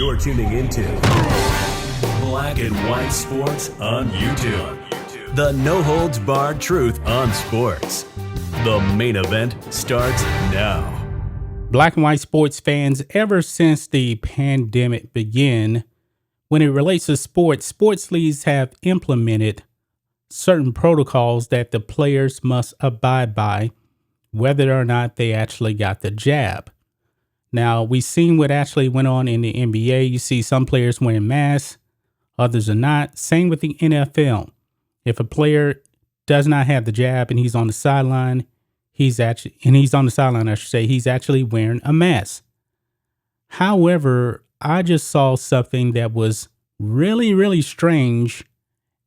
You're tuning into Black and White Sports on YouTube. The no-holds-barred truth on sports. The main event starts now. Black and white sports fans, ever since the pandemic began, when it relates to sports, sports leagues have implemented certain protocols that the players must abide by, whether or not they actually got the jab. Now, we've seen what actually went on in the NBA. You see some players wearing masks, others are not. Same with the NFL. If a player does not have the jab and he's on the sideline, he's actually wearing a mask. However, I just saw something that was really, really strange,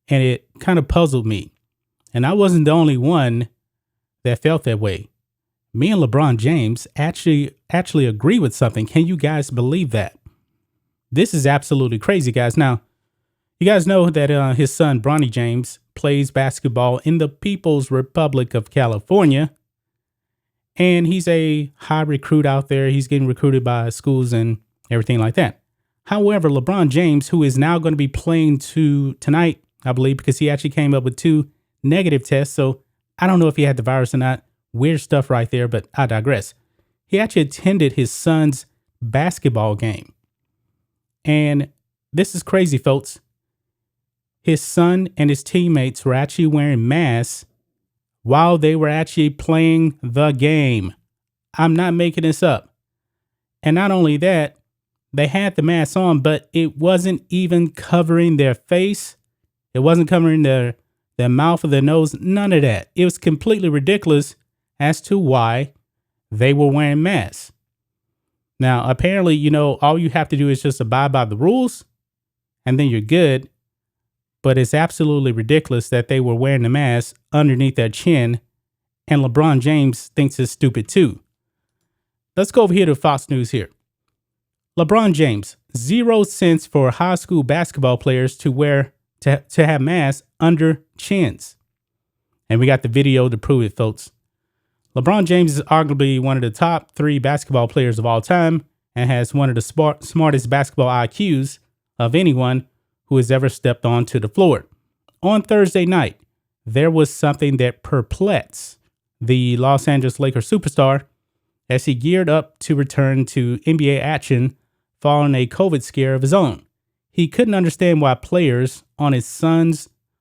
and it kind of puzzled me. And I wasn't the only one that felt that way. Me and Lebron James actually agree with something. Can you guys believe that? This is absolutely crazy, guys. Now, you guys know that his son, Bronny James, plays basketball in the People's Republic of California. And he's a high recruit out there. He's getting recruited by schools and everything like that. However, LeBron James, who is now going to be playing tonight, I believe, because he actually came up with 2 negative tests. So I don't know if he had the virus or not. Weird stuff right there, but I digress. He actually attended his son's basketball game. And this is crazy, folks. His son and his teammates were actually wearing masks while they were actually playing the game. I'm not making this up. And not only that, they had the mask on, but it wasn't even covering their face. It wasn't covering their mouth or their nose, none of that. It was completely ridiculous as to why they were wearing masks. Now, apparently, all you have to do is just abide by the rules and then you're good. But it's absolutely ridiculous that they were wearing the mask underneath their chin, and LeBron James thinks it's stupid too. Let's go over here to Fox News here. LeBron James, 0 cents for high school basketball players to have masks under chins. And we got the video to prove it, folks. LeBron James is arguably one of the top 3 basketball players of all time and has one of the smartest basketball IQs of anyone who has ever stepped onto the floor. On Thursday night, there was something that perplexed the Los Angeles Lakers superstar as he geared up to return to NBA action following a COVID scare of his own. He couldn't understand why players on his son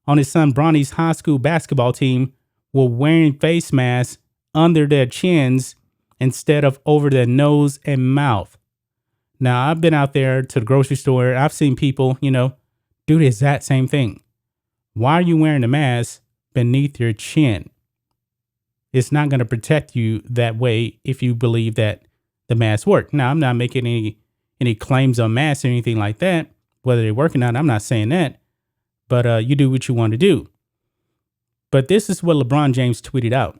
Bronny's high school basketball team were wearing face masks under their chins instead of over their nose and mouth. Now, I've been out there to the grocery store. I've seen people, do the exact same thing. Why are you wearing a mask beneath your chin? It's not going to protect you that way if you believe that the masks work. Now, I'm not making any claims on masks or anything like that, whether they work or not. I'm not saying that. But you do what you want to do. But this is what LeBron James tweeted out.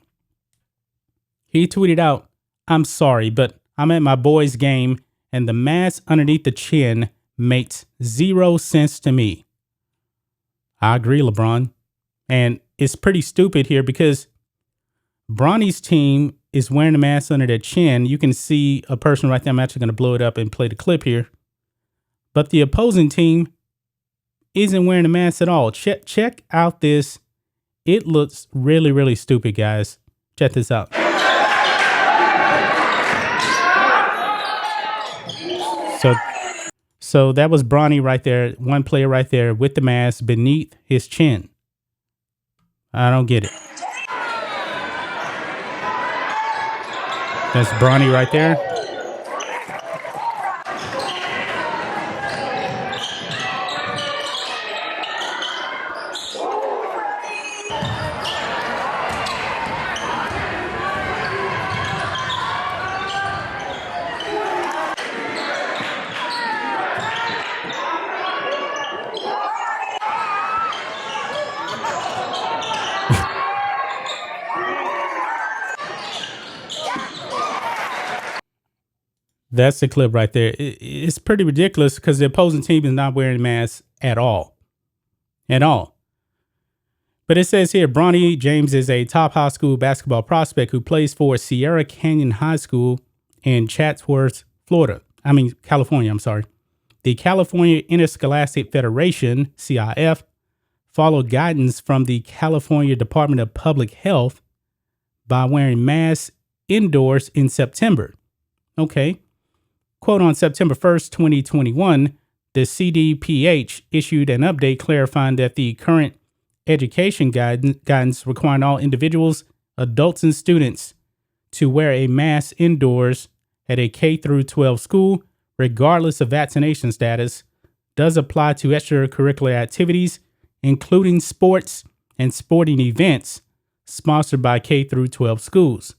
He tweeted out, "I'm sorry, but I'm at my boy's game and the mask underneath the chin makes 0 sense to me." I agree, LeBron. And it's pretty stupid here because Bronny's team is wearing a mask under their chin. You can see a person right there. I'm actually going to blow it up and play the clip here. But the opposing team isn't wearing a mask at all. Check out this. It looks really, really stupid, guys. Check this out. So that was Bronny right there, one player right there with the mask beneath his chin. I don't get it. That's Bronny right there. That's the clip right there. It's pretty ridiculous because the opposing team is not wearing masks at all. At all. But it says here, Bronny James is a top high school basketball prospect who plays for Sierra Canyon High School in Chatsworth, California. The California Interscholastic Federation, CIF, followed guidance from the California Department of Public Health by wearing masks indoors in September. Okay. Quote, on September 1st, 2021, the CDPH issued an update clarifying that the current education guidance requiring all individuals, adults, and students to wear a mask indoors at a K through 12 school, regardless of vaccination status, does apply to extracurricular activities, including sports and sporting events sponsored by K through 12 schools.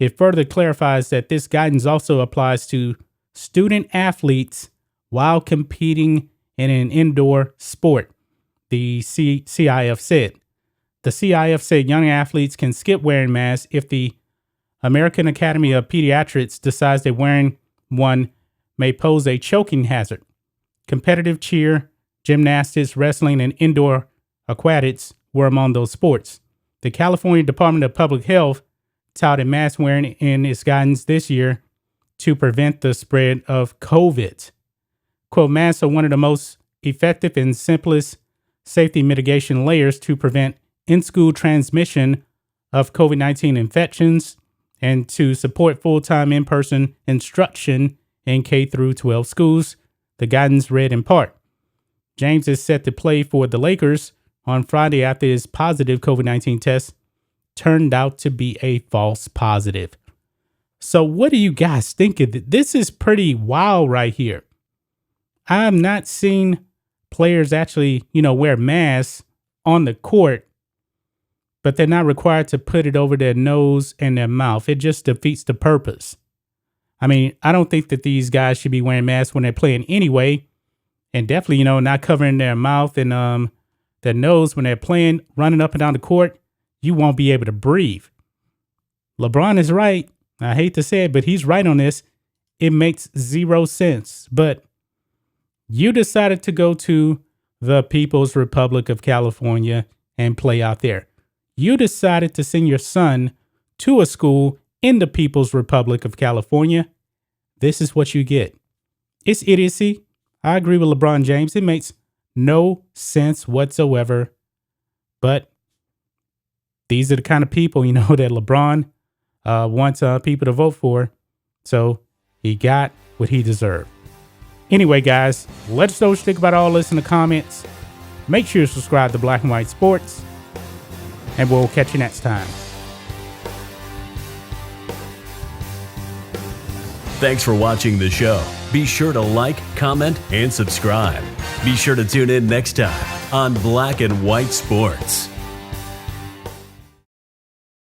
It further clarifies that this guidance also applies to student athletes while competing in an indoor sport, the CIF said. The CIF said young athletes can skip wearing masks if the American Academy of Pediatrics decides that wearing one may pose a choking hazard. Competitive cheer, gymnastics, wrestling, and indoor aquatics were among those sports. The California Department of Public Health touted mask wearing in its guidance this year to prevent the spread of COVID. Quote, masks are one of the most effective and simplest safety mitigation layers to prevent in-school transmission of COVID-19 infections and to support full-time in-person instruction in K through 12 schools, the guidance read in part. James is set to play for the Lakers on Friday after his positive COVID-19 test turned out to be a false positive. So what do you guys think of it? This is pretty wild right here. I have not seen players actually, wear masks on the court, but they're not required to put it over their nose and their mouth. It just defeats the purpose. I mean, I don't think that these guys should be wearing masks when they're playing anyway. And definitely, not covering their mouth and their nose when they're playing, running up and down the court. You won't be able to breathe. LeBron is right. I hate to say it, but he's right on this. It makes zero sense. But you decided to go to the People's Republic of California and play out there. You decided to send your son to a school in the People's Republic of California. This is what you get. It's idiocy. I agree with LeBron James. It makes no sense whatsoever. But these are the kind of people, that LeBron wants people to vote for. So he got what he deserved. Anyway, guys, let us know what you think about all this in the comments. Make sure you subscribe to Black and White Sports. And we'll catch you next time. Thanks for watching the show. Be sure to like, comment, and subscribe. Be sure to tune in next time on Black and White Sports.